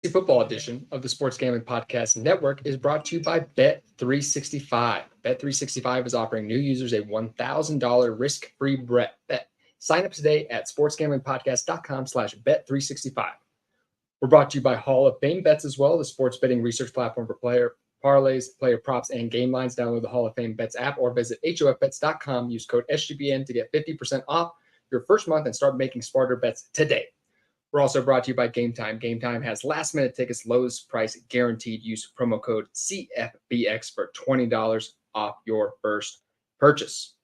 The football edition of the Sports Gambling Podcast Network is brought to you by Bet365. Bet365 is offering new users a $1,000 risk-free bet. Sign up today at sportsgamblingpodcast.com/bet365. We're brought to you by Hall of Fame Bets as well, the sports betting research platform for player parlays, player props, and game lines. Download the Hall of Fame Bets app or visit hofbets.com. Use code SGPN to get 50% off your first month and start making smarter bets today. We're also brought to you by Game Time. Game Time has last-minute tickets, lowest price guaranteed. Use promo code CFBX for $20 off your first purchase.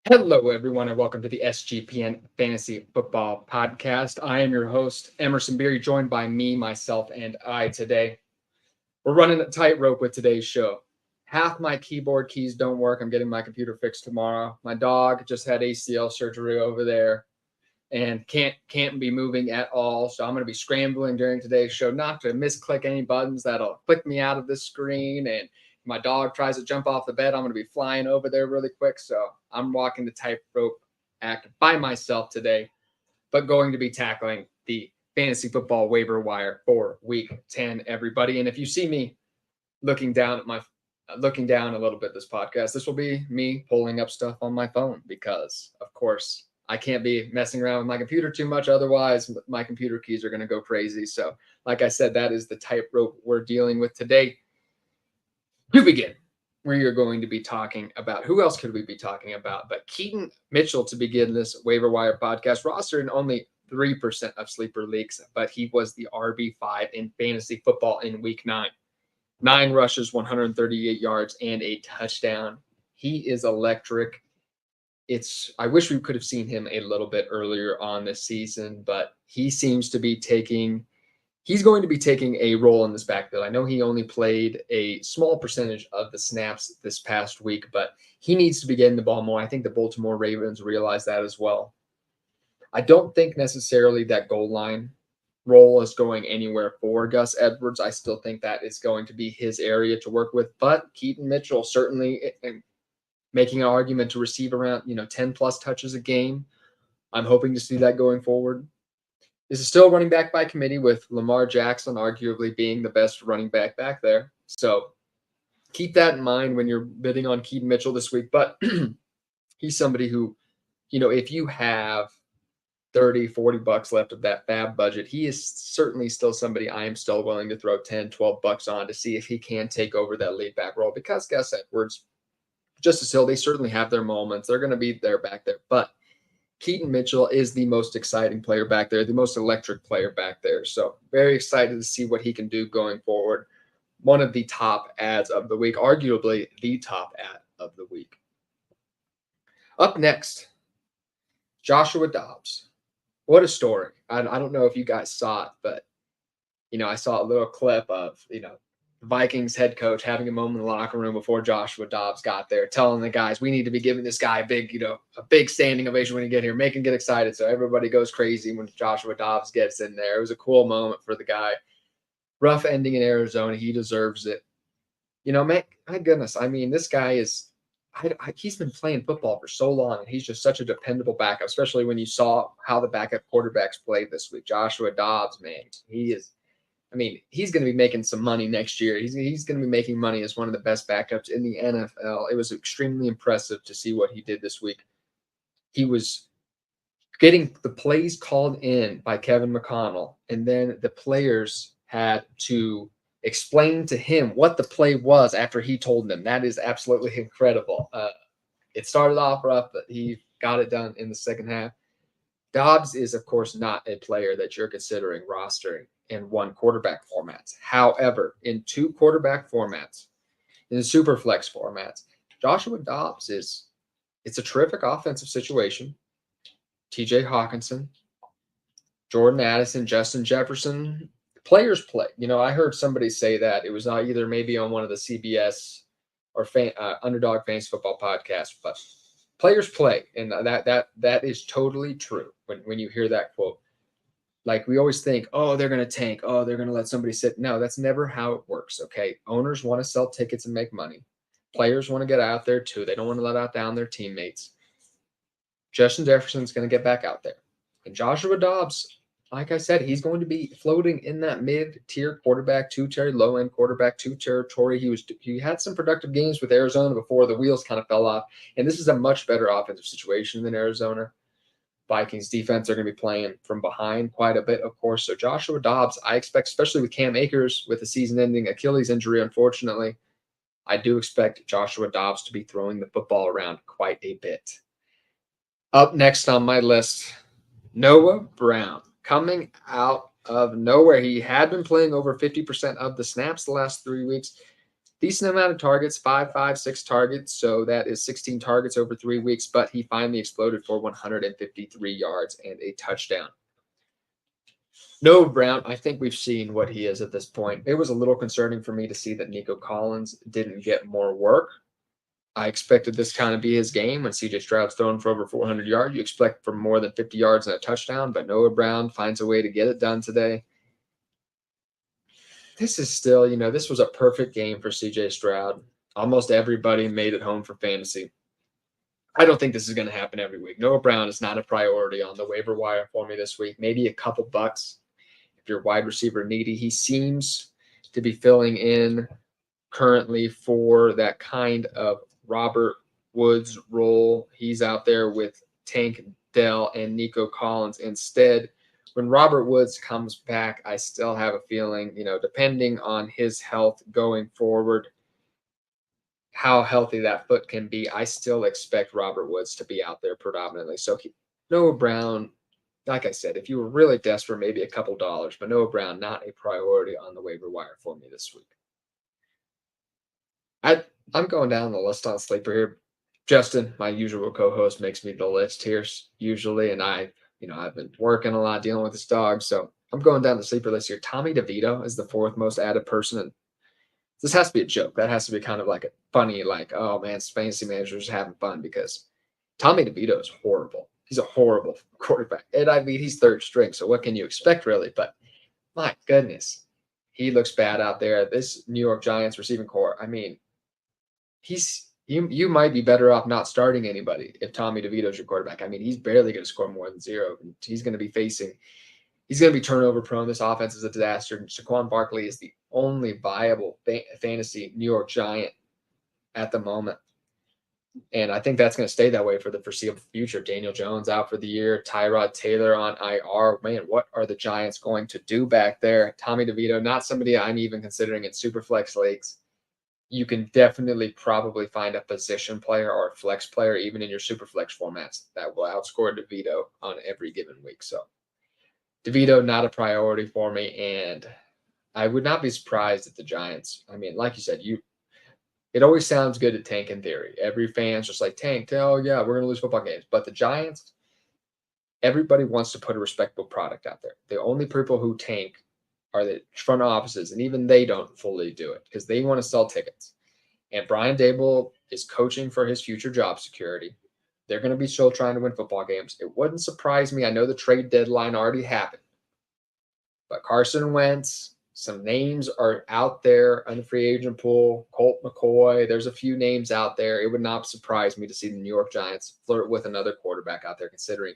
Hello, everyone, and welcome to the SGPN Fantasy Football Podcast. I am your host, Emerson Beery, joined by me, myself, and I today. We're running a tightrope with today's show. Half my keyboard keys don't work. I'm getting my computer fixed tomorrow. My dog just had ACL surgery over there and can't be moving at all. So I'm going to be scrambling during today's show not to misclick any buttons that'll click me out of this screen. And my dog tries to jump off the bed, I'm going to be flying over there really quick. So I'm walking the tightrope act by myself today, but going to be tackling the fantasy football waiver wire for week 10, everybody. And if you see me looking down a little bit this podcast, this will be me pulling up stuff on my phone because, of course, I can't be messing around with my computer too much. Otherwise, my computer keys are going to go crazy. So, like I said, that is the tightrope we're dealing with today. To begin, we are going to be talking about who else could we be talking about but Keaton Mitchell to begin this waiver wire podcast. Rostered in only 3% of sleeper leagues, but he was the RB5 in fantasy football in week 9. 9 rushes, 138 yards, and a touchdown. He is electric. I wish we could have seen him a little bit earlier on this season, but he's going to be taking a role in this backfield. I know he only played a small percentage of the snaps this past week, but he needs to be getting the ball more. I think the Baltimore Ravens realize that as well. I don't think necessarily that goal line role is going anywhere for Gus Edwards. I still think that is going to be his area to work with, but Keaton Mitchell certainly making an argument to receive around 10 plus touches a game. I'm hoping to see that going forward. This is still running back by committee with Lamar Jackson arguably being the best running back there. So keep that in mind when you're bidding on Keaton Mitchell this week. But he's somebody who, if you have $30-$40 left of that fab budget, he is certainly still somebody I am still willing to throw $10-$12 on to see if he can take over that lead back role, because Gus Edwards, Justice Hill, they certainly have their moments. They're going to be there back there. But Keaton Mitchell is the most exciting player back there, the most electric player back there. So very excited to see what he can do going forward. One of the top ads of the week, arguably the top ad of the week. Up next, Joshua Dobbs. What a story. I don't know if you guys saw it, but, I saw a little clip of, Vikings head coach having a moment in the locker room before Joshua Dobbs got there, telling the guys, we need to be giving this guy a big standing ovation when he get here, make him get excited. So everybody goes crazy when Joshua Dobbs gets in there. It was a cool moment for the guy. Rough ending in Arizona. He deserves it. My goodness. I mean, this guy he's been playing football for so long, and he's just such a dependable backup, especially when you saw how the backup quarterbacks played this week. Joshua Dobbs, man, he's going to be making some money next year. He's going to be making money as one of the best backups in the NFL. It was extremely impressive to see what he did this week. He was getting the plays called in by Kevin McConnell, and then the players had to explain to him what the play was after he told them. That is absolutely incredible. It started off rough, but he got it done in the second half. Dobbs is, of course, not a player that you're considering rostering in one quarterback formats. However, in two quarterback formats, in the super flex formats, Joshua Dobbs it's a terrific offensive situation. TJ Hawkinson, Jordan Addison, Justin Jefferson, players play. I heard somebody say that it was either maybe on one of the CBS or Underdog Fantasy Football podcasts, but players play, and that is totally true when you hear that quote. Like we always think, oh, they're going to tank. Oh, they're going to let somebody sit. No, that's never how it works. Okay. Owners want to sell tickets and make money. Players want to get out there too. They don't want to let out down their teammates. Justin Jefferson's going to get back out there. And Joshua Dobbs, like I said, he's going to be floating in that mid-tier quarterback two territory, low-end quarterback two territory. He had some productive games with Arizona before the wheels kind of fell off. And this is a much better offensive situation than Arizona. Vikings defense are going to be playing from behind quite a bit, of course. So Joshua Dobbs, I expect, especially with Cam Akers with a season-ending Achilles injury, unfortunately, I do expect Joshua Dobbs to be throwing the football around quite a bit. Up next on my list, Noah Brown, coming out of nowhere. He had been playing over 50% of the snaps the last 3 weeks. Decent amount of targets, 6 targets. So that is 16 targets over 3 weeks, but he finally exploded for 153 yards and a touchdown. Noah Brown, I think we've seen what he is at this point. It was a little concerning for me to see that Nico Collins didn't get more work. I expected this kind of be his game. When CJ Stroud's throwing for over 400 yards, you expect for more than 50 yards and a touchdown, but Noah Brown finds a way to get it done today. This is still, this was a perfect game for CJ Stroud. Almost everybody made it home for fantasy. I don't think this is going to happen every week. Noah Brown is not a priority on the waiver wire for me this week. Maybe a couple bucks if you're wide receiver needy. He seems to be filling in currently for that kind of Robert Woods role. He's out there with Tank Dell and Nico Collins instead. When Robert Woods comes back, I still have a feeling, depending on his health going forward, how healthy that foot can be, I still expect Robert Woods to be out there predominantly. So Noah Brown, like I said, if you were really desperate, maybe a couple dollars, but Noah Brown, not a priority on the waiver wire for me this week. I'm going down the list on Sleeper here. Justin, my usual co-host, makes me the list here usually, and I've been working a lot, dealing with this dog, so I'm going down the Sleeper list here. Tommy DeVito is the fourth most added person, and this has to be a joke. That has to be kind of like a funny, like, oh man, fantasy managers having fun, because Tommy DeVito is horrible. He's a horrible quarterback, and I mean he's third string, so what can you expect really? But my goodness, he looks bad out there. This New York Giants receiving core, I mean, you might be better off not starting anybody if Tommy DeVito's your quarterback. I mean, he's barely going to score more than 0. He's going to be turnover prone. This offense is a disaster. Saquon Barkley is the only viable fantasy New York Giant at the moment. And I think that's going to stay that way for the foreseeable future. Daniel Jones out for the year. Tyrod Taylor on IR. Man, what are the Giants going to do back there? Tommy DeVito, not somebody I'm even considering in Superflex leagues. You can definitely probably find a position player or a flex player, even in your super flex formats, that will outscore DeVito on every given week. So DeVito, not a priority for me. And I would not be surprised if the Giants, I mean, like you said, it always sounds good to tank in theory. Every fan's just like, tank, oh yeah, we're going to lose football games. But the Giants, everybody wants to put a respectable product out there. The only people who tank are the front offices, and even they don't fully do it because they want to sell tickets. And Brian Dable is coaching for his future job security. They're going to be still trying to win football games. It wouldn't surprise me. I know the trade deadline already happened, but Carson Wentz, some names are out there on the free agent pool. Colt McCoy, there's a few names out there. It would not surprise me to see the New York Giants flirt with another quarterback out there, considering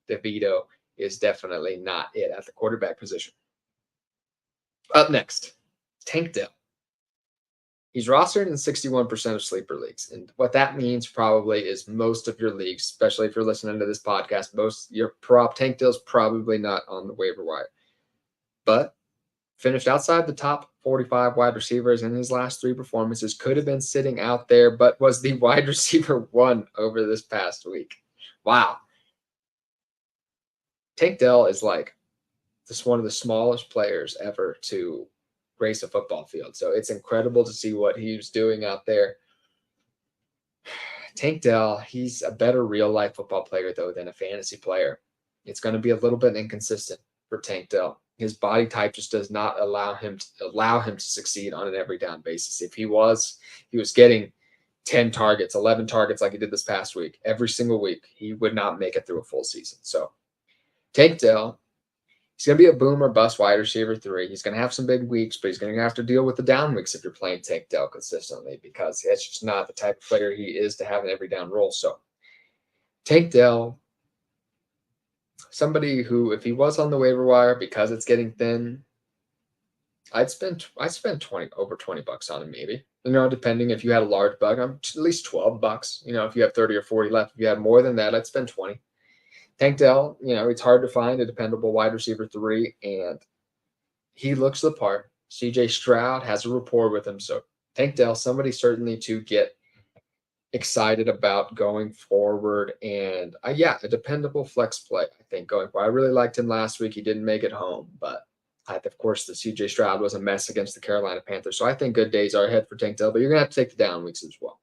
DeVito is definitely not it at the quarterback position. Up next, Tank Dell. He's rostered in 61% of sleeper leagues. And what that means probably is most of your leagues, especially if you're listening to this podcast, most your prop Tank Dell's probably not on the waiver wire. But finished outside the top 45 wide receivers in his last 3 performances, could have been sitting out there, but was the wide receiver 1 over this past week. Wow. Tank Dell is like just one of the smallest players ever to grace a football field. So it's incredible to see what he was doing out there. Tank Dell, he's a better real life football player though than a fantasy player. It's going to be a little bit inconsistent for Tank Dell. His body type just does not allow him to succeed on an every down basis. If he was getting 10 targets, 11 targets like he did this past week, every single week, he would not make it through a full season. So Tank Dell, he's going to be a boom or bust wide receiver 3. He's going to have some big weeks, but he's going to have to deal with the down weeks if you're playing Tank Dell consistently, because that's just not the type of player he is to have an every down role. So Tank Dell, somebody who, if he was on the waiver wire because it's getting thin, I'd spend over $20 on him, maybe. Depending if you had a large bug, at least $12. If you have 30 or 40 left, if you had more than that, I'd spend 20. Tank Dell, it's hard to find a dependable wide receiver 3, and he looks the part. CJ Stroud has a rapport with him, so Tank Dell, somebody certainly to get excited about going forward, and a dependable flex play, I think, going forward. I really liked him last week. He didn't make it home, but of course, the CJ Stroud was a mess against the Carolina Panthers, so I think good days are ahead for Tank Dell, but you're going to have to take the down weeks as well.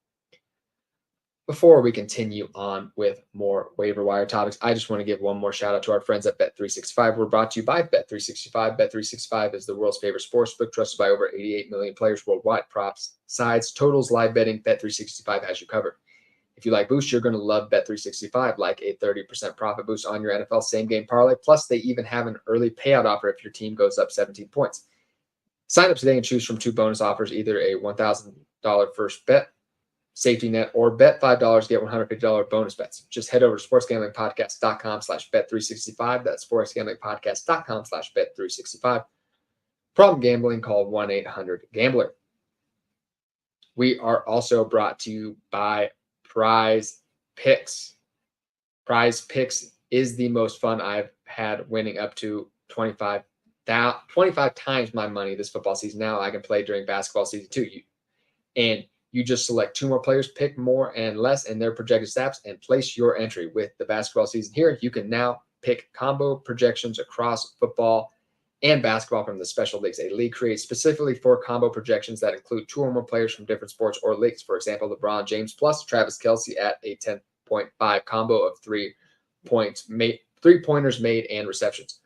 Before we continue on with more waiver wire topics, I just want to give one more shout out to our friends at Bet365. We're brought to you by Bet365. Bet365 is the world's favorite sportsbook, trusted by over 88 million players worldwide. Props, sides, totals, live betting, Bet365 has you covered. If you like boosts, you're going to love Bet365, like a 30% profit boost on your NFL same-game parlay. Plus, they even have an early payout offer if your team goes up 17 points. Sign up today and choose from 2 bonus offers, either a $1,000 first bet, safety net, or bet $5, get $150 bonus bets. Just head over to sportsgamblingpodcast.com/bet365. That's sportsgamblingpodcast.com/bet365. Problem gambling, call 1-800-GAMBLER. We are also brought to you by Prize Picks. Prize Picks is the most fun I've had, winning up to 25 times my money this football season. Now I can play during basketball season too. You just select 2 more players, pick more and less in their projected stats, and place your entry. With the basketball season here, you can now pick combo projections across football and basketball from the special leagues. A league created specifically for combo projections that include 2 or more players from different sports or leagues. For example, LeBron James plus Travis Kelce at a 10.5 combo of 3-pointers made and receptions.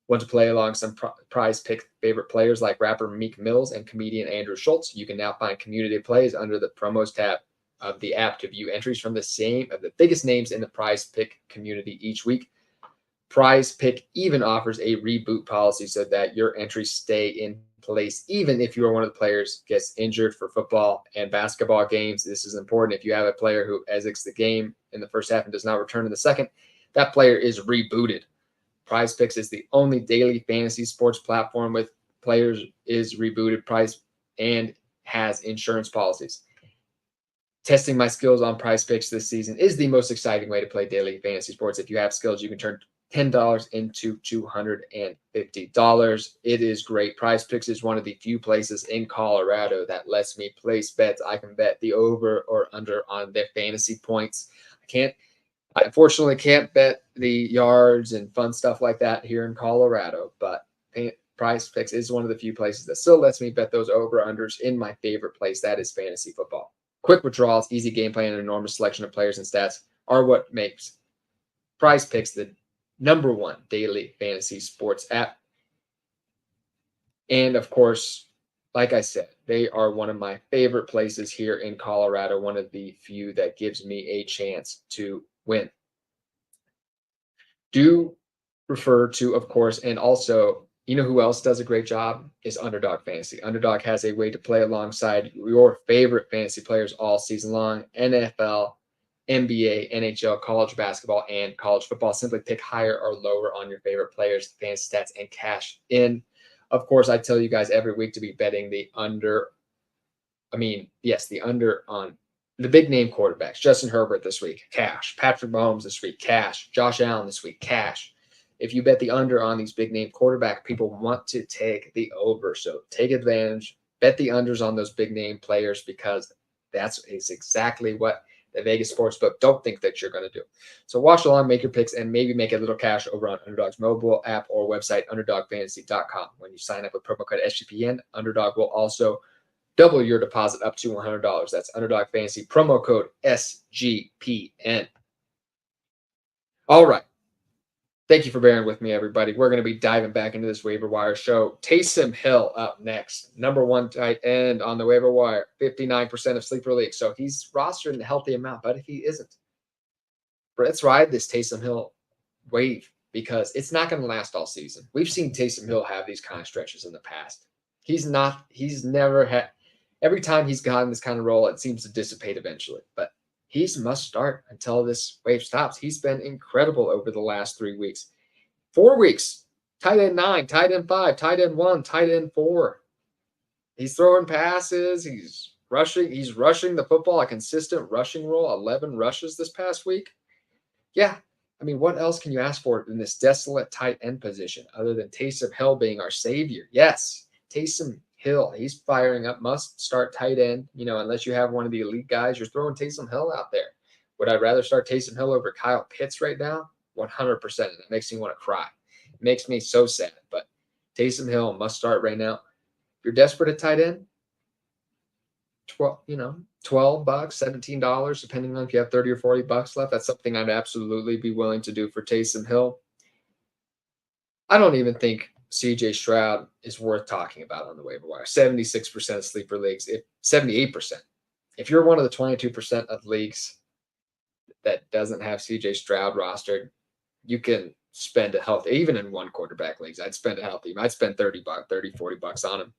Want to play along some Prize Pick favorite players like rapper Meek Mills and comedian Andrew Schultz? You can now find community plays under the promos tab of the app to view entries from the biggest names in the Prize Pick community each week. Prize Pick even offers a reboot policy so that your entries stay in place even if you are one of the players gets injured for football and basketball games. This is important. If you have a player who exits the game in the first half and does not return in the second, that player is rebooted. Prize Picks is the only daily fantasy sports platform with players is rebooted price and has insurance policies. Testing my skills on Prize Picks this season is the most exciting way to play daily fantasy sports. If you have skills, you can turn $10 into $250. It is great. Prize Picks is one of the few places in Colorado that lets me place bets. I can bet the over or under on their fantasy points. I unfortunately can't bet the yards and fun stuff like that here in Colorado, but Prize Picks is one of the few places that still lets me bet those over-unders in my favorite place, that is fantasy football. Quick withdrawals, easy game plan, and an enormous selection of players and stats are what makes Prize Picks the #1 daily fantasy sports app. And of course, like I said, they are one of my favorite places here in Colorado, one of the few that gives me a chance to win. Do refer to, of course, and also, who else does a great job is Underdog Fantasy. Underdog has a way to play alongside your favorite fantasy players all season long: NFL, NBA, NHL, college basketball, and college football. Simply pick higher or lower on your favorite players, fantasy stats, and cash in. Of course, I tell you guys every week to be betting the under Yes, the under on the big name quarterbacks. Justin Herbert this week, cash. Patrick Mahomes this week, cash. Josh Allen this week, cash. If you bet the under on these big name quarterback, people want to take the over. So take advantage, bet the unders on those big name players because is exactly what the Vegas Sportsbook don't think that you're going to do. So watch along, make your picks, and maybe make a little cash over on Underdog's mobile app or website, underdogfantasy.com. When you sign up with promo code SGPN, Underdog will also double your deposit up to $100. That's Underdog Fantasy, promo code SGPN. All right. Thank you for bearing with me, everybody. We're going to be diving back into this waiver wire show. Taysom Hill up next. Number one tight end on the waiver wire, 59% of sleeper leagues. So he's rostered in a healthy amount, but if he isn't, let's ride this Taysom Hill wave because it's not going to last all season. We've seen Taysom Hill have these kind of stretches in the past. He's never had, every time he's gotten this kind of role, it seems to dissipate eventually, but he's must start until this wave stops. He's been incredible over the last 3 weeks. 4 weeks, tight end 9, tight end 5, tight end 1, tight end 4. He's throwing passes. He's rushing the football, a consistent rushing role, 11 rushes this past week. Yeah, what else can you ask for in this desolate tight end position other than Taysom Hill being our savior? Yes, Taysom Hill, he's firing up, must start tight end. Unless you have one of the elite guys, you're throwing Taysom Hill out there. Would I rather start Taysom Hill over Kyle Pitts right now? 100%. It makes me want to cry. It makes me so sad. But Taysom Hill must start right now. If you're desperate at tight end, $12, $17, depending on if you have 30 or 40 bucks left. That's something I'd absolutely be willing to do for Taysom Hill. I don't even think CJ Stroud is worth talking about on the waiver wire. 76% of sleeper leagues, 78%. If you're one of the 22% of leagues that doesn't have CJ Stroud rostered, you can spend a healthy, even in one quarterback leagues, I'd spend $30, 40 bucks on him.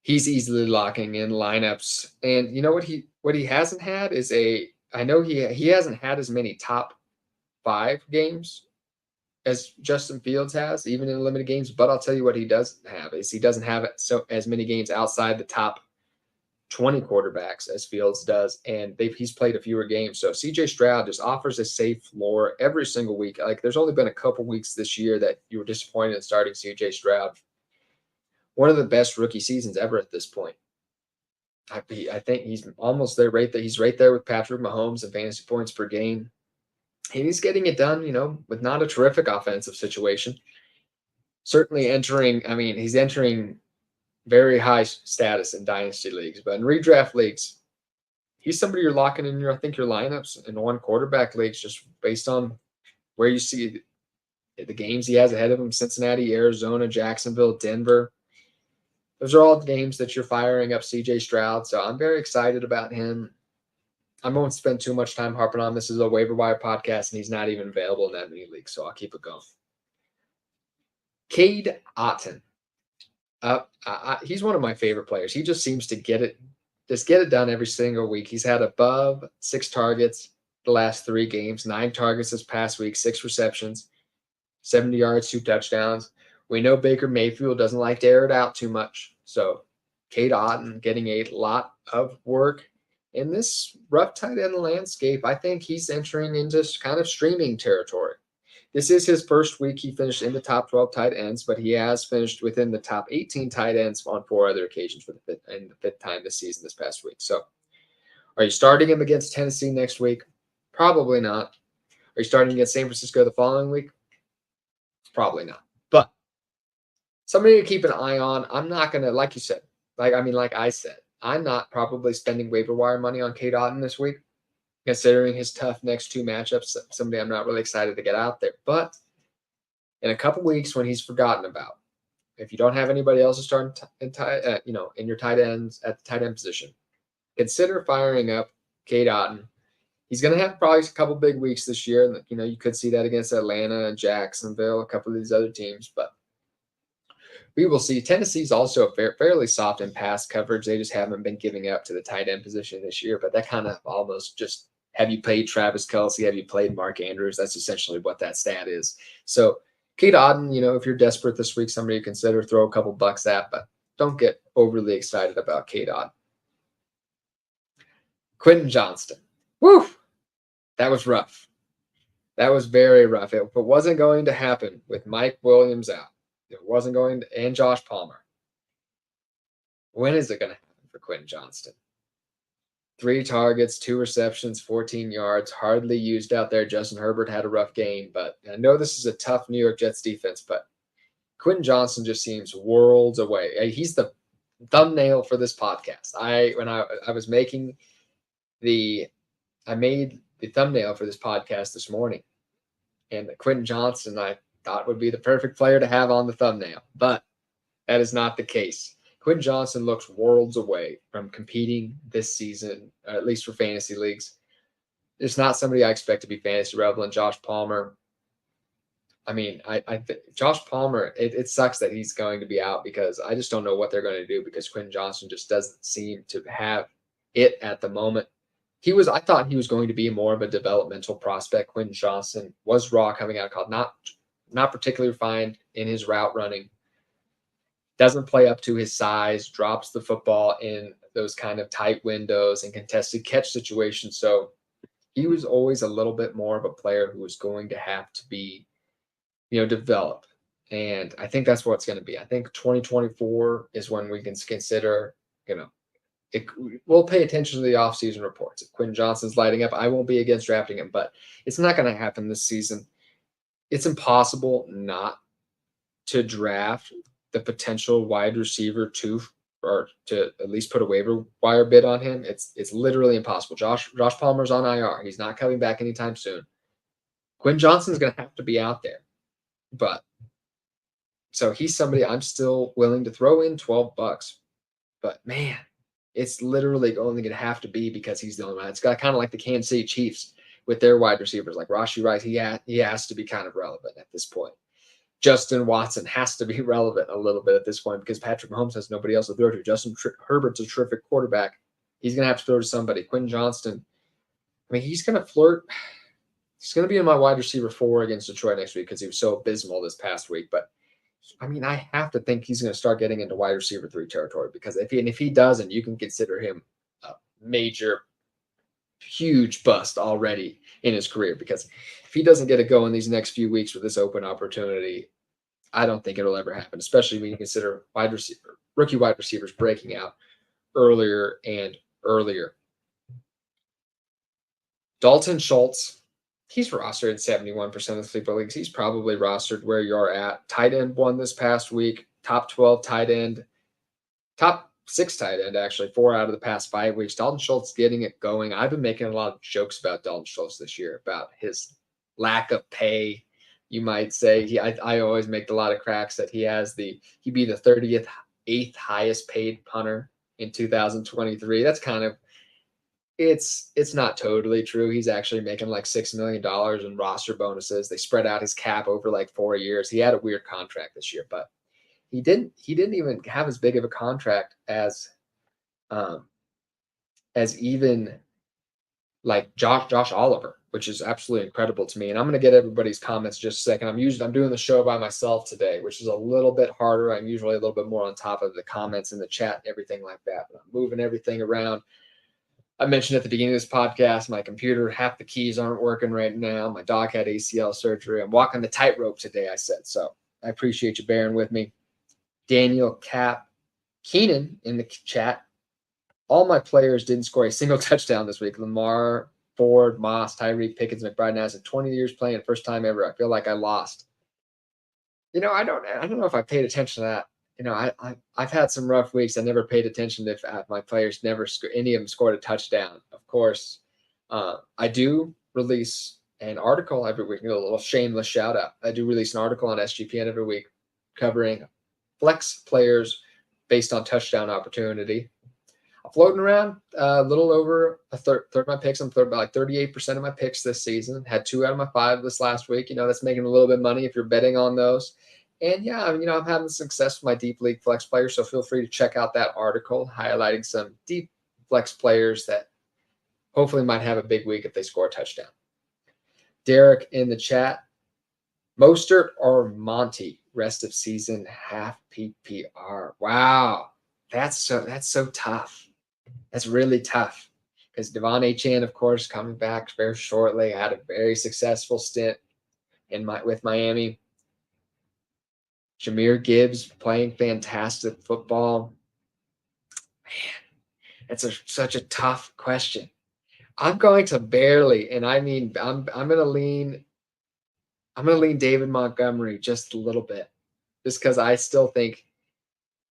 He's easily locking in lineups. And you know what he hasn't had is I know he hasn't had as many top 5 games as Justin Fields has, even in limited games. But I'll tell you what he doesn't have is he doesn't have as many games outside the top 20 quarterbacks as Fields does, and he's played a fewer games. So CJ Stroud just offers a safe floor every single week. Like there's only been a couple weeks this year that you were disappointed in starting CJ Stroud. One of the best rookie seasons ever at this point. I think he's almost there, he's right there with Patrick Mahomes in fantasy points per game. And he's getting it done, with not a terrific offensive situation. Certainly he's entering very high status in dynasty leagues, but in redraft leagues, he's somebody you're locking in your lineups in one quarterback leagues just based on where you see the games he has ahead of him: Cincinnati, Arizona, Jacksonville, Denver. Those are all games that you're firing up CJ Stroud. So I'm very excited about him. I won't spend too much time harping on this. Is a waiver wire podcast, and he's not even available in that many leagues, so I'll keep it going. Cade Otton. He's one of my favorite players. He just seems to get it done every single week. He's had above 6 targets the last 3 games, 9 targets this past week, 6 receptions, 70 yards, 2 touchdowns. We know Baker Mayfield doesn't like to air it out too much. So Cade Otton getting a lot of work. In this rough tight end landscape, I think he's entering into kind of streaming territory. This is his first week. He finished in the top 12 tight ends, but he has finished within the top 18 tight ends on 4 other occasions for the fifth time this season, this past week. So are you starting him against Tennessee next week? Probably not. Are you starting against San Francisco the following week? Probably not. But somebody to keep an eye on. I'm not going to, like I said, I'm not probably spending waiver wire money on Cade Otton this week, considering his tough next 2 matchups. Somebody I'm not really excited to get out there. But in a couple weeks when he's forgotten about, if you don't have anybody else to start in your tight ends at the tight end position, consider firing up Cade Otton. He's going to have probably a couple big weeks this year. You could see that against Atlanta and Jacksonville, a couple of these other teams, but we will see. Tennessee's also fairly soft in pass coverage. They just haven't been giving up to the tight end position this year, but that kind of almost just, have you played Travis Kelce? Have you played Mark Andrews? That's essentially what that stat is. So Cade Otton, if you're desperate this week, somebody to consider, throw a couple bucks at, but don't get overly excited about K-Dot. Quentin Johnston. Woo! That was rough. That was very rough. If it wasn't going to happen with Mike Williams out, it wasn't going to, and Josh Palmer, when is it going to happen for Quentin Johnston? 3 targets, 2 receptions, 14 yards, hardly used out there. Justin Herbert had a rough game, but I know this is a tough New York Jets defense, but Quentin Johnston just seems worlds away. He's the thumbnail for this podcast. I made the thumbnail for this podcast this morning, and Quentin Johnston I thought would be the perfect player to have on the thumbnail, but that is not the case. Quentin Johnston looks worlds away from competing this season, at least for fantasy leagues. It's not somebody I expect to be fantasy relevant. Josh Palmer. I mean, Josh Palmer, it sucks that he's going to be out because I just don't know what they're going to do because Quentin Johnston just doesn't seem to have it at the moment. I thought he was going to be more of a developmental prospect. Quentin Johnston was raw coming out of college, not particularly refined in his route running. Doesn't play up to his size, drops the football in those kind of tight windows and contested catch situations. So he was always a little bit more of a player who was going to have to be, develop. And I think that's what it's going to be. I think 2024 is when we can consider, we'll pay attention to the offseason reports. If Quentin Johnston's lighting up, I won't be against drafting him, but it's not going to happen this season. It's impossible not to draft the potential wide receiver or to at least put a waiver wire bid on him. It's literally impossible. Josh Palmer's on IR. He's not coming back anytime soon. Quentin Johnston's going to have to be out there. But so he's somebody I'm still willing to throw in $12. But man, it's literally only going to have to be because he's the only one. It's got kind of like the Kansas City Chiefs with their wide receivers, like Rashee Rice. He has to be kind of relevant at this point. Justin Watson has to be relevant a little bit at this point because Patrick Mahomes has nobody else to throw to. Justin Herbert's a terrific quarterback. He's going to have to throw to somebody. Quentin Johnston, he's going to flirt. He's going to be in my wide receiver 4 against Detroit next week because he was so abysmal this past week. But, I have to think he's going to start getting into wide receiver 3 territory because if he doesn't, you can consider him a major, huge bust already in his career because if he doesn't get it going these next few weeks with this open opportunity, I don't think it'll ever happen, especially when you consider rookie wide receivers breaking out earlier and earlier. Dalton Schultz, he's rostered in 71% of sleeper leagues. He's probably rostered where you're at. Tight end 1 this past week, top 12 tight end, top 6 tight end, actually, 4 out of the past 5 weeks. Dalton Schultz getting it going. I've been making a lot of jokes about Dalton Schultz this year, about his lack of pay. You might say I always make a lot of cracks that he'd be the 38th highest paid punter in 2023. That's kind of, it's not totally true. He's actually making like $6 million in roster bonuses. They spread out his cap over like 4 years. He had a weird contract this year, but he didn't even have as big of a contract as even like Josh Oliver, which is absolutely incredible to me. And I'm going to get everybody's comments just a second. I'm doing the show by myself today, which is a little bit harder. I'm usually a little bit more on top of the comments in the chat and everything like that, but I'm moving everything around. I mentioned at the beginning of this podcast, my computer, half the keys aren't working right now. My dog had ACL surgery. I'm walking the tightrope today, I said. So I appreciate you bearing with me. Daniel Keenan in the chat. All my players didn't score a single touchdown this week. Lamar, Ford, Moss, Tyreek, Pickens, McBride. Now, 20 years playing, first time ever. I feel like I lost. I don't know if I paid attention to that. I've had some rough weeks. I never paid attention if my players any of them scored a touchdown. Of course, I do release an article every week. A little shameless shout out. I do release an article on SGPN every week covering flex players based on touchdown opportunity. I'm floating around a little over a third of my picks. I'm about like 38% of my picks this season. Had 2 out of my 5 this last week. That's making a little bit of money if you're betting on those. And yeah, I'm having success with my deep league flex players. So feel free to check out that article highlighting some deep flex players that hopefully might have a big week if they score a touchdown. Derek in the chat. Mostert or Monty, rest of season, half PPR. Wow. That's so tough. That's really tough. Because Devon Achane, of course, coming back very shortly, had a very successful stint with Miami. Jahmyr Gibbs playing fantastic football. Man, it's such a tough question. I'm going to barely, and I mean, I'm going to lean. I'm going to lean David Montgomery just a little bit, just because I still think,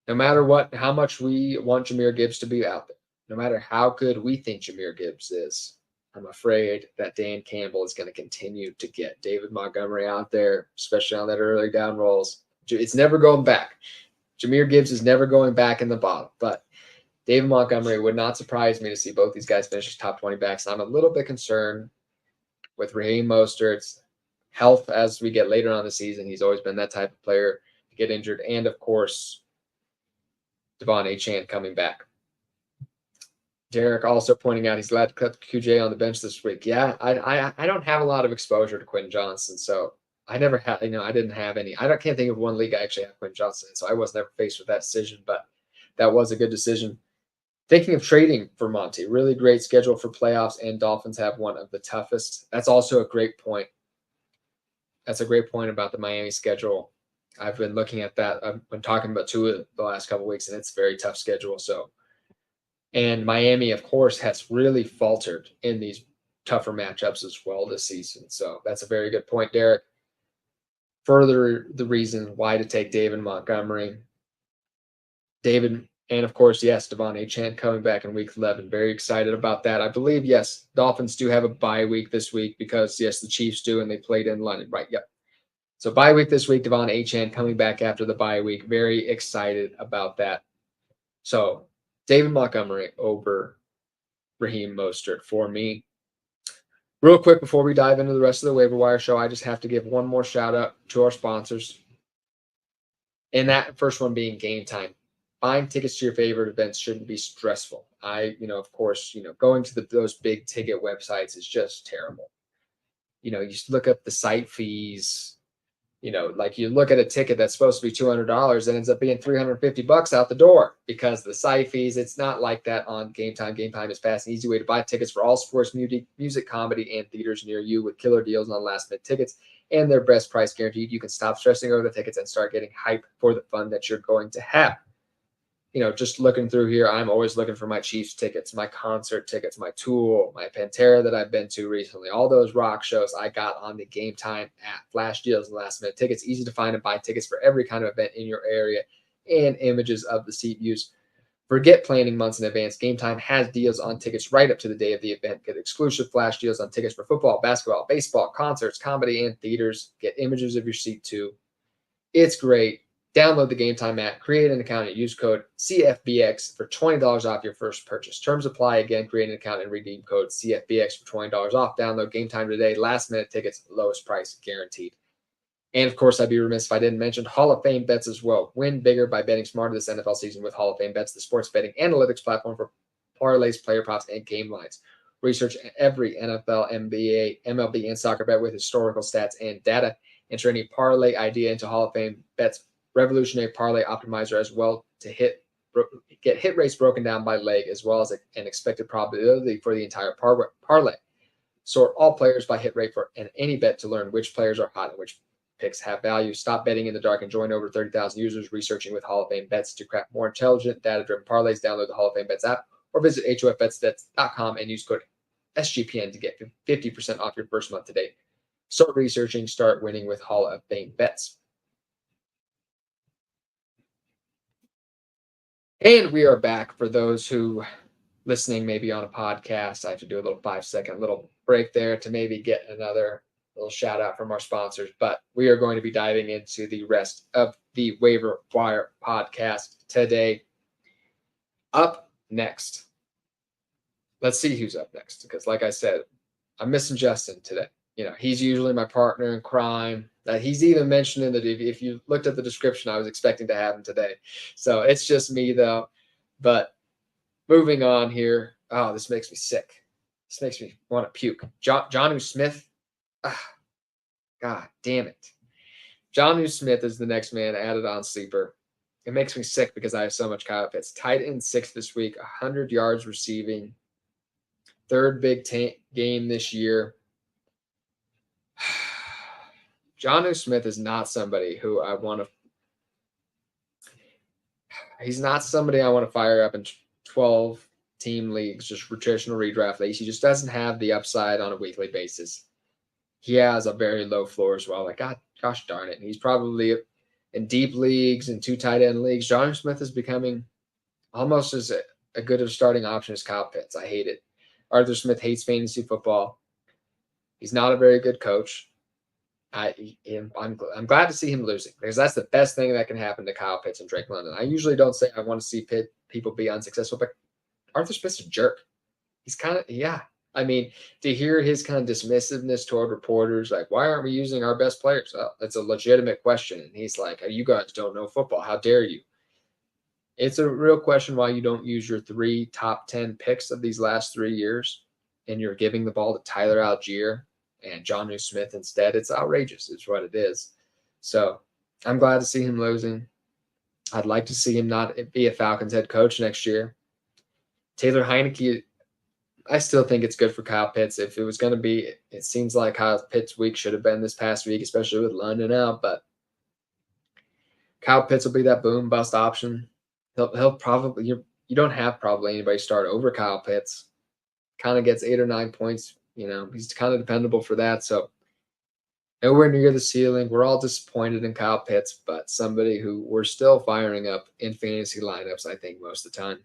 no matter what, how much we want Jahmyr Gibbs to be out there, no matter how good we think Jahmyr Gibbs is, I'm afraid that Dan Campbell is going to continue to get David Montgomery out there, especially on that early down rolls. It's never going back. Jahmyr Gibbs is never going back in the bottom, but David Montgomery would not surprise me to see both these guys finish as top 20 backs. I'm a little bit concerned with Raheem Mostert's health as we get later on in the season. He's always been that type of player to get injured. And, of course, Devon Achane coming back. Derek also pointing out he's glad to cut QJ on the bench this week. Yeah, I don't have a lot of exposure to Quentin Johnson, so I never had, I didn't have any. Can't think of one league I actually have Quentin Johnson in, so I was never faced with that decision, but that was a good decision. Thinking of trading for Monty, really great schedule for playoffs, and Dolphins have one of the toughest. That's also a great point. That's a great point about the Miami schedule. I've been looking at that. I've been talking about two of the last couple of weeks, and it's a very tough schedule. So, and Miami, of course, has really faltered in these tougher matchups as well this season. So that's a very good point, Derek. Further, the reason why to take David Montgomery. David, and of course, yes, Devon Achane coming back in week 11. Very excited about that. I believe, yes, Dolphins do have a bye week this week because, yes, the Chiefs do, and they played in London. Right, yep. So bye week this week, Devon Achane coming back after the bye week. Very excited about that. So David Montgomery over Raheem Mostert for me. Real quick before we dive into the rest of the waiver wire show, I just have to give one more shout out to our sponsors. And that first one being Game Time. Buying tickets to your favorite events shouldn't be stressful. Of course, going to those big ticket websites is just terrible. You just look up the site fees. Like you look at a ticket that's supposed to be $200 and ends up being $350 out the door because of the site fees. It's not like that on Game Time. Game Time is fast and easy way to buy tickets for all sports, music, comedy, and theaters near you with killer deals on last-minute tickets and their best price guaranteed. You can stop stressing over the tickets and start getting hype for the fun that you're going to have. Just looking through here, I'm always looking for my Chiefs tickets, my concert tickets, my Tool, my Pantera that I've been to recently. All those rock shows I got on the Game Time app. Flash deals and last minute tickets. Easy to find and buy tickets for every kind of event in your area and images of the seat views. Forget planning months in advance. Game Time has deals on tickets right up to the day of the event. Get exclusive flash deals on tickets for football, basketball, baseball, concerts, comedy, and theaters. Get images of your seat too. It's great. Download the Game Time app, create an account, and use code CFBX for $20 off your first purchase. Terms apply. Again, create an account and redeem code CFBX for $20 off. Download Game Time today. Last minute tickets, lowest price guaranteed. And of course, I'd be remiss if I didn't mention Hall of Fame bets as well. Win bigger by betting smarter this NFL season with Hall of Fame bets, the sports betting analytics platform for parlays, player props, and game lines. Research every NFL, NBA, MLB, and soccer bet with historical stats and data. Enter any parlay idea into Hall of Fame bets revolutionary parlay optimizer as well to get hit rates broken down by leg as well as an expected probability for the entire parlay. Sort all players by hit rate for any bet to learn which players are hot and which picks have value. Stop betting in the dark and join over 30,000 users researching with Hall of Fame bets to craft more intelligent, data-driven parlays. Download the Hall of Fame bets app or visit hofbetsbets.com and use code SGPN to get 50% off your first month today. Start researching, start winning with Hall of Fame bets. And we are back. For those who listening maybe on a podcast, I have to do a little 5-second little break there to maybe get another little shout out from our sponsors. But we are going to be diving into the rest of the Waiver Wire podcast today. Up next, let's see who's up next. Because like I said, I'm missing Justin today. He's usually my partner in crime. He's even mentioned in if you looked at the description, I was expecting to have him today. So it's just me though. But moving on here. Oh, this makes me sick. This makes me want to puke. Jonnu Smith. God damn it. Jonnu Smith is the next man added on sleeper. It makes me sick because I have so much Kyle Pitts. Tight end 6 this week, 100 yards receiving. Third big game this year. Jonnu Smith is not somebody who I want to. He's not somebody I want to fire up in 12 team leagues, just traditional redraft leagues. He just doesn't have the upside on a weekly basis. He has a very low floor as well. Like, gosh darn it. He's probably in deep leagues and 2 tight end leagues. Jonnu Smith is becoming almost as a good of a starting option as Kyle Pitts. I hate it. Arthur Smith hates fantasy football. He's not a very good coach. I'm glad to see him losing because that's the best thing that can happen to Kyle Pitts and Drake London. I usually don't say I want to see people be unsuccessful, but Arthur Smith's a jerk. He's kind of, yeah. I mean, to hear his kind of dismissiveness toward reporters, like, why aren't we using our best players? Well, that's a legitimate question. And he's like, you guys don't know football. How dare you? It's a real question why you don't use your 3 top 10 picks of these last 3 years and you're giving the ball to Tyler Algier and Jonnu Smith instead. It's outrageous. It's what it is. So I'm glad to see him losing. I'd like to see him not be a Falcons head coach next year. Taylor Heineke, I still think it's good for Kyle Pitts. If it was going to be, it seems like Kyle Pitts' week should have been this past week, especially with London out. But Kyle Pitts will be that boom bust option. He'll probably, you don't have probably anybody start over Kyle Pitts. Kind of gets 8 or 9 points. He's kind of dependable for that. So nowhere near the ceiling. We're all disappointed in Kyle Pitts, but somebody who we're still firing up in fantasy lineups, I think, most of the time.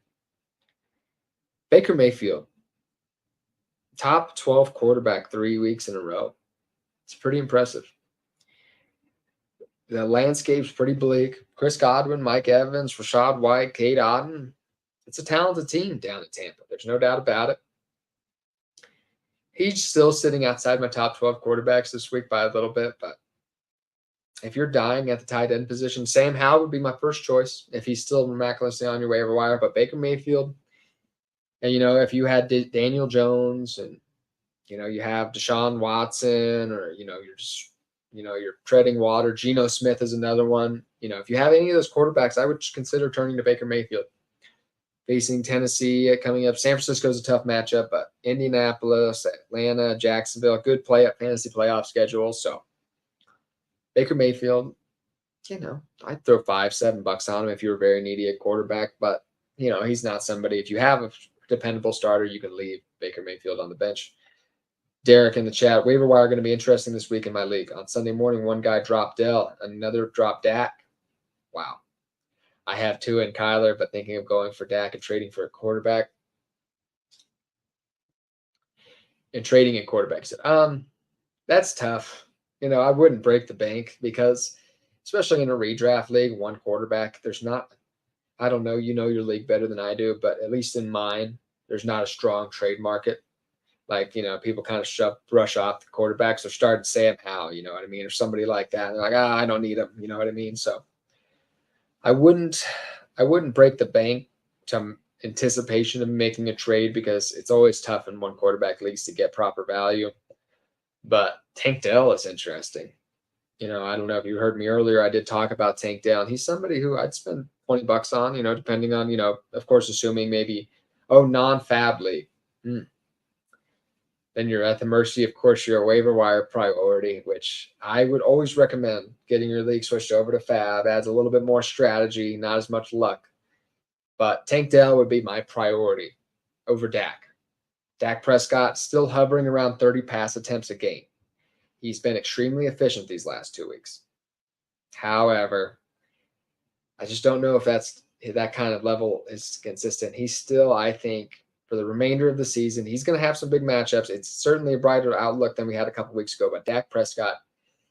Baker Mayfield, top 12 quarterback 3 weeks in a row. It's pretty impressive. The landscape's pretty bleak. Chris Godwin, Mike Evans, Rashad White, Cade Otton. It's a talented team down in Tampa. There's no doubt about it. He's still sitting outside my top 12 quarterbacks this week by a little bit, but if you're dying at the tight end position, Sam Howell would be my first choice if he's still miraculously on your waiver wire. But Baker Mayfield, and if you had Daniel Jones and you have Deshaun Watson, or you're just you're treading water. Geno Smith is another one. If you have any of those quarterbacks, I would consider turning to Baker Mayfield. Facing Tennessee coming up. San Francisco's a tough matchup, but Indianapolis, Atlanta, Jacksonville, good fantasy playoff schedule. So Baker Mayfield, I'd throw $5-7 on him if you were very needy at quarterback, but he's not somebody. If you have a dependable starter, you can leave Baker Mayfield on the bench. Derek in the chat, waiver wire going to be interesting this week in my league. On Sunday morning, one guy dropped Dell, another dropped Dak. Wow. I have Tua and Kyler, but thinking of going for Dak and trading for a quarterback. And trading in quarterbacks. That's tough. I wouldn't break the bank because, especially in a redraft league, one quarterback, there's not, I don't know, your league better than I do, but at least in mine, there's not a strong trade market. Like, people kind of brush off the quarterbacks or start Sam Howell, you know what I mean? Or somebody like that. And they're like, I don't need him. You know what I mean? So I wouldn't break the bank to anticipation of making a trade because it's always tough in one quarterback leagues to get proper value. But Tank Dell is interesting. I don't know if you heard me earlier. I did talk about Tank Dell, and he's somebody who I'd spend $20 on, depending on, of course, assuming maybe, non-fab league. Then you're at the mercy, of course, your waiver wire priority, which I would always recommend getting your league switched over to fab. Adds a little bit more strategy, not as much luck. But Tank Dell would be my priority over Dak. Dak Prescott still hovering around 30 pass attempts a game. He's been extremely efficient these last 2 weeks. However, I just don't know if that kind of level is consistent. He's still, I think, for the remainder of the season, he's going to have some big matchups. It's certainly a brighter outlook than we had a couple weeks ago, but Dak Prescott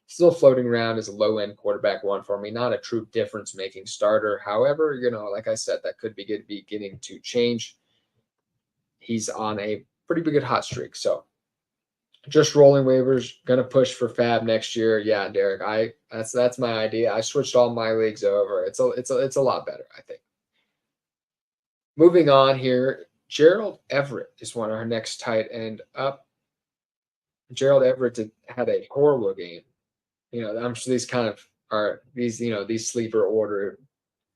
still floating around as a low-end quarterback one for me, not a true difference-making starter. However, like I said, that could be beginning to change. He's on a pretty good hot streak. So just rolling waivers, going to push for fab next year. Yeah, Derek, that's my idea. I switched all my leagues over. It's a lot better, I think. Moving on here, Gerald Everett is one of our next tight end up. Gerald Everett had a horrible game. I'm sure these kind of are these sleeper order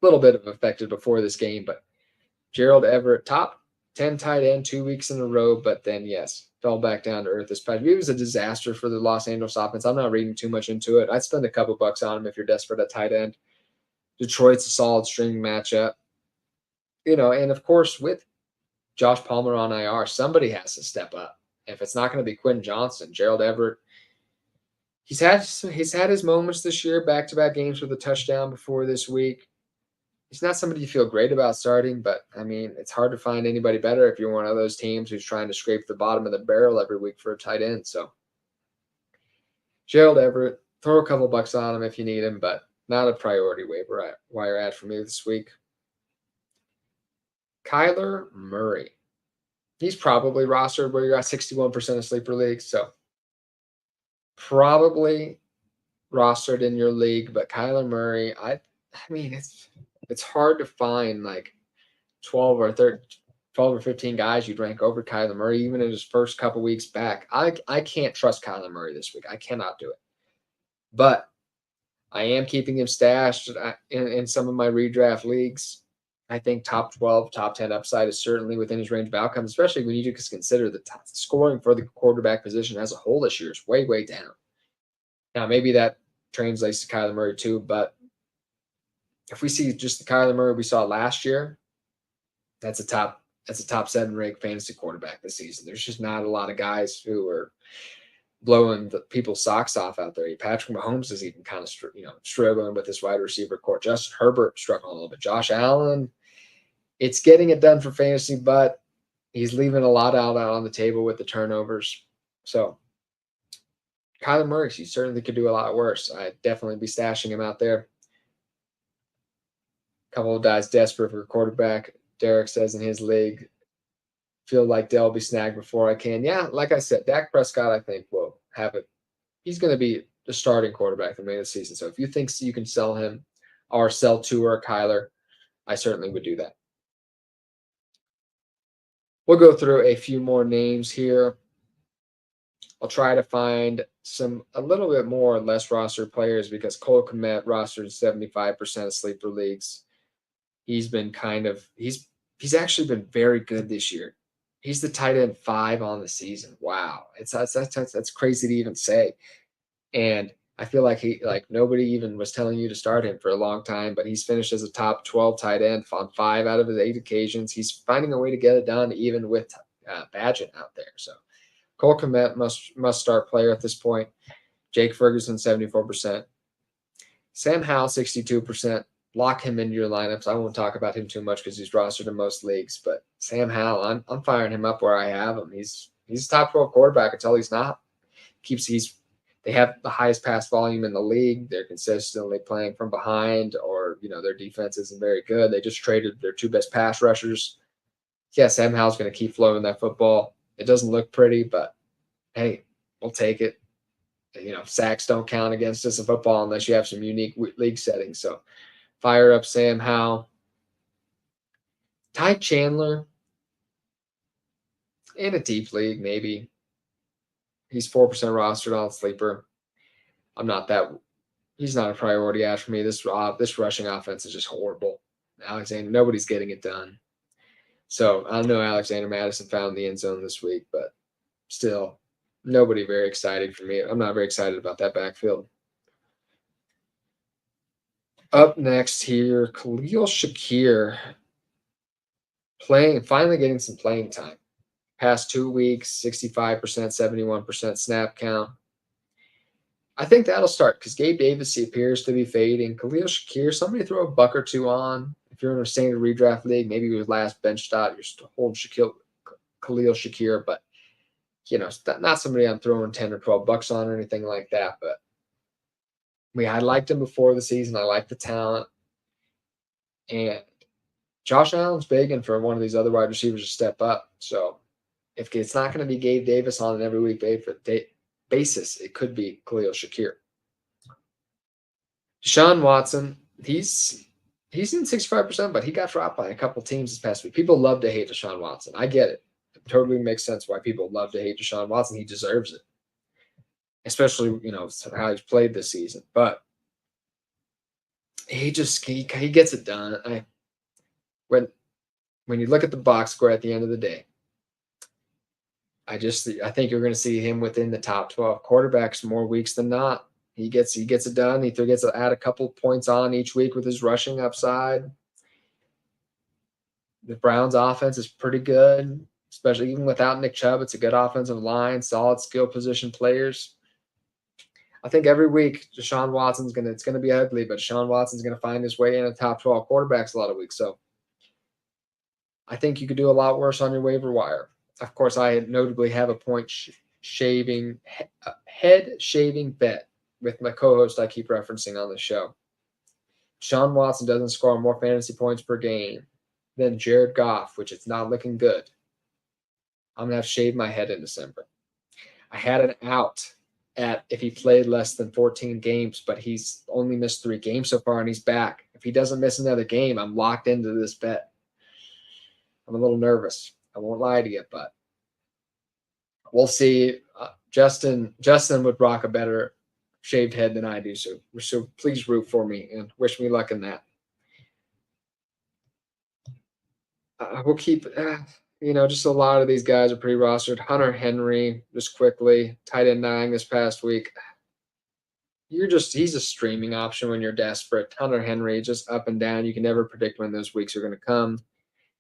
a little bit of affected before this game, but Gerald Everett, top 10 tight end 2 weeks in a row, but then, yes, fell back down to earth this past week. It was a disaster for the Los Angeles offense. I'm not reading too much into it. I'd spend a couple bucks on him if you're desperate at tight end. Detroit's a solid streaming matchup. And of course, with Josh Palmer on IR, somebody has to step up. If it's not going to be Quentin Johnson, Gerald Everett, he's had his moments this year, back-to-back games with a touchdown before this week. He's not somebody you feel great about starting, but, I mean, it's hard to find anybody better if you're one of those teams who's trying to scrape the bottom of the barrel every week for a tight end. So, Gerald Everett, throw a couple bucks on him if you need him, but not a priority wire ad for me this week. Kyler Murray. He's probably rostered where you're at 61% of sleeper leagues, so probably rostered in your league, but Kyler Murray, I mean, it's hard to find like 12 or 15 guys you'd rank over Kyler Murray, even in his first couple weeks back. I can't trust Kyler Murray this week. I cannot do it. But I am keeping him stashed in some of my redraft leagues. I think top 12, top 10 upside is certainly within his range of outcomes, especially when you just consider the scoring for the quarterback position as a whole this year is way, way down. Now, maybe that translates to Kyler Murray too, but if we see just the Kyler Murray we saw last year, that's a top 7 ranked fantasy quarterback this season. There's just not a lot of guys who are blowing the people's socks off out there. Patrick Mahomes is even kind of struggling with this wide receiver core. Justin Herbert struggling a little bit. Josh Allen, it's getting it done for fantasy, but he's leaving a lot out on the table with the turnovers. So Kyler Murray, he certainly could do a lot worse. I'd definitely be stashing him out there. A couple of guys desperate for a quarterback. Derek says in his league, feel like Dell will be snagged before I can. Yeah, like I said, Dak Prescott, I think, will have it. He's going to be the starting quarterback for the remainder of the season. So if you think you can sell him or sell to or Kyler, I certainly would do that. We'll go through a few more names here. I'll try to find a little bit more or less rostered players because Cole Kmet rostered 75% of sleeper leagues. He's been he's actually been very good this year. He's the tight end 5 on the season. Wow. That's crazy to even say. And I feel like nobody even was telling you to start him for a long time, but he's finished as a top 12 tight end on 5 out of his 8 occasions. He's finding a way to get it done even with Badgett out there. So Cole Kmet must start player at this point. Jake Ferguson, 74%. Sam Howell, 62%. Lock him into your lineups. I won't talk about him too much because he's rostered in most leagues. But Sam Howell, I'm firing him up where I have him. He's a top 12 quarterback until he's not. They have the highest pass volume in the league. They're consistently playing from behind, or their defense isn't very good. They just traded their 2 best pass rushers. Yeah, Sam Howell's going to keep flowing that football. It doesn't look pretty, but hey, we'll take it. Sacks don't count against us in football unless you have some unique league settings. So fire up Sam Howell. Ty Chandler in a deep league, maybe. He's 4% rostered on Sleeper. He's not a priority ad for me. This rushing offense is just horrible. Nobody's getting it done. So I know Alexander Madison found the end zone this week, but still, nobody very excited for me. I'm not very excited about that backfield. Up next here, Khalil Shakir finally getting some playing time. Past 2 weeks, 65%, 71% snap count. I think that'll start because Gabe Davis appears to be fading. Khalil Shakir, somebody throw a buck or two on. If you're in a standard redraft league, maybe your last bench spot, you're still holding Khalil Shakir, but not somebody I'm throwing 10 or 12 bucks on or anything like that. But I liked him before the season. I like the talent. And Josh Allen's begging for one of these other wide receivers to step up. So if it's not going to be Gabe Davis on an every week basis, it could be Khalil Shakir. Deshaun Watson, he's in 65%, but he got dropped by a couple teams this past week. People love to hate Deshaun Watson. I get it. It totally makes sense why people love to hate Deshaun Watson. He deserves it, especially how he's played this season. But he gets it done. When you look at the box score at the end of the day, I think you're going to see him within the top 12 quarterbacks more weeks than not. He gets it done. He gets to add a couple points on each week with his rushing upside. The Browns' offense is pretty good, especially even without Nick Chubb. It's a good offensive line, solid skill position players. I think every week Deshaun Watson's it's gonna be ugly, but Deshaun Watson's gonna find his way in the top 12 quarterbacks a lot of weeks. So I think you could do a lot worse on your waiver wire. Of course, I notably have a head shaving bet with my co-host I keep referencing on the show. Deshaun Watson doesn't score more fantasy points per game than Jared Goff, which it's not looking good. I'm gonna have to shave my head in December. I had an out at if he played less than 14 games, but he's only missed 3 games so far and he's back. If he doesn't miss another game, I'm locked into this bet. I'm a little nervous. I won't lie to you, but we'll see. Justin would rock a better shaved head than I do, so please root for me and wish me luck in that. We'll keep, just a lot of these guys are pretty rostered. Hunter Henry, just quickly, tight end 9 this past week. He's a streaming option when you're desperate. Hunter Henry, just up and down. You can never predict when those weeks are going to come.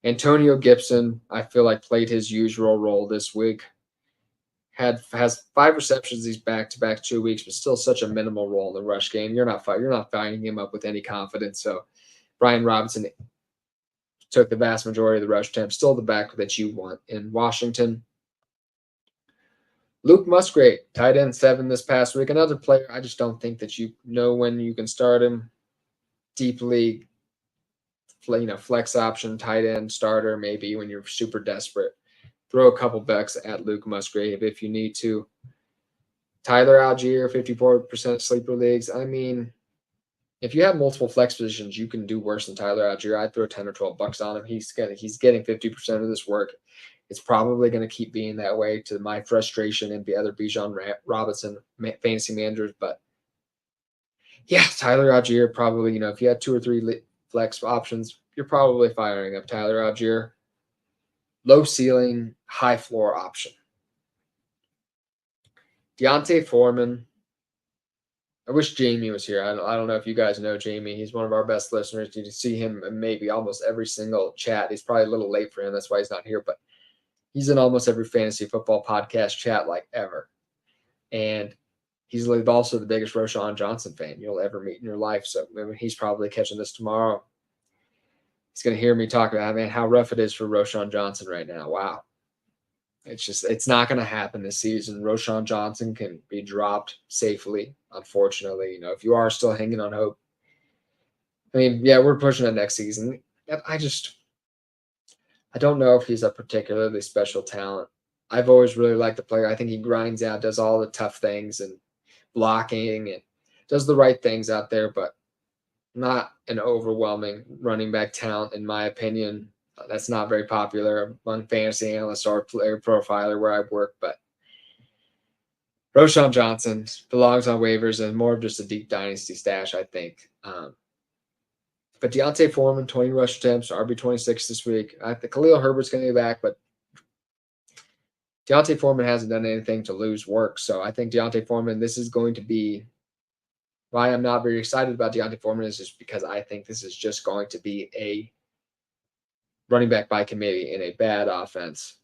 Antonio Gibson, I feel like played his usual role this week. Has 5 receptions these back-to-back 2 weeks, but still such a minimal role in the rush game. You're not finding him up with any confidence. So Brian Robinson took the vast majority of the rush attempts, still the back that you want in Washington. Luke Musgrave, tight end 7 this past week. Another player I just don't think that you know when you can start him. Deep league, flex option, tight end starter, maybe when you're super desperate. Throw a couple bucks at Luke Musgrave if you need to. Tyler Algier, 54% sleeper leagues. I mean, if you have multiple flex positions, you can do worse than Tyler Algier. I'd throw 10 or 12 bucks on him. He's getting 50% of this work. It's probably going to keep being that way to my frustration and the other Bijan Robinson fantasy managers. But yeah, Tyler Algier probably, if you had 2 or 3 flex options, you're probably firing up Tyler Algier. Low ceiling, high floor option. Deontay Foreman. I wish Jamie was here. I don't know if you guys know Jamie. He's one of our best listeners. You see him in maybe almost every single chat. He's probably a little late for him. That's why he's not here. But he's in almost every fantasy football podcast chat like ever. And he's also the biggest Roschon Johnson fan you'll ever meet in your life. So he's probably catching this tomorrow. He's going to hear me talk about, man, how rough it is for Roschon Johnson right now. Wow. It's not going to happen this season. Roschon Johnson can be dropped safely, unfortunately. If you are still hanging on hope. I mean, yeah, we're pushing it next season. I don't know if he's a particularly special talent. I've always really liked the player. I think he grinds out, does all the tough things and blocking and does the right things out there, but not an overwhelming running back talent, in my opinion. That's not very popular among fantasy analysts or player profiler where I work, but Roschon Johnson belongs on waivers and more of just a deep dynasty stash, I think. But Deontay Foreman, 20 rush attempts, RB26 this week. I think Khalil Herbert's going to be back, but Deontay Foreman hasn't done anything to lose work. So I think Deontay Foreman, this is going to be why I'm not very excited about Deontay Foreman is just because I think this is just going to be a running back by committee in a bad offense.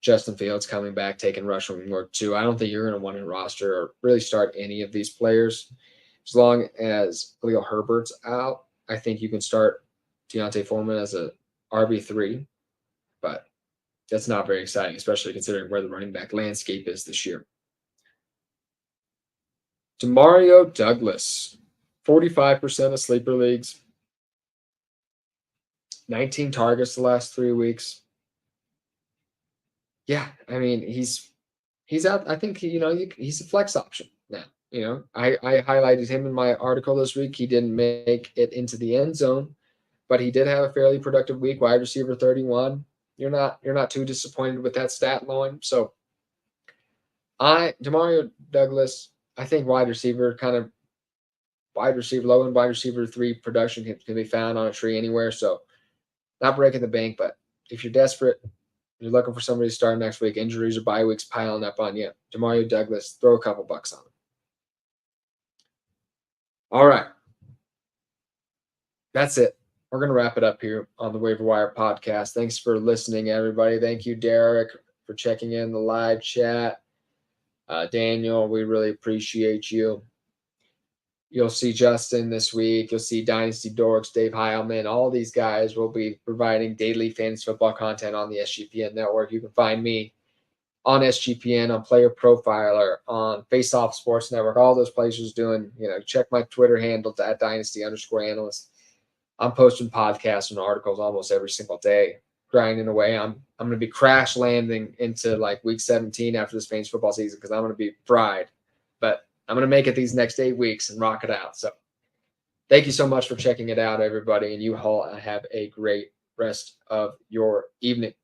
Justin Fields coming back, taking rushing work too. I don't think you're going to want to roster or really start any of these players. As long as Khalil Herbert's out, I think you can start Deontay Foreman as a RB3, but that's not very exciting, especially considering where the running back landscape is this year. Demario Douglas, 45% of sleeper leagues, 19 targets the last 3 weeks. Yeah, I mean, he's out. I think, he's a flex option now. I highlighted him in my article this week. He didn't make it into the end zone, but he did have a fairly productive week. Wide receiver 31. You're not too disappointed with that stat line. So Demario Douglas, I think wide receiver kind of low end wide receiver 3 production can be found on a tree anywhere. So not breaking the bank, but if you're desperate, you're looking for somebody to start next week, injuries or bye weeks piling up on you, Demario Douglas, throw a couple bucks on him. All right. That's it. We're going to wrap it up here on the Waiver Wire podcast. Thanks for listening, everybody. Thank you, Derek, for checking in the live chat. Daniel, we really appreciate you. You'll see Justin this week. You'll see Dynasty Dorks, Dave Heilman. All these guys will be providing daily fantasy football content on the SGPN network. You can find me on SGPN, on Player Profiler, on Face Off Sports Network, all those places doing, check my Twitter handle at Dynasty_analyst. I'm posting podcasts and articles almost every single day, grinding away. I'm going to be crash landing into like week 17 after this fantasy football season because I'm going to be fried. But I'm going to make it these next 8 weeks and rock it out. So thank you so much for checking it out, everybody. And you all have a great rest of your evening.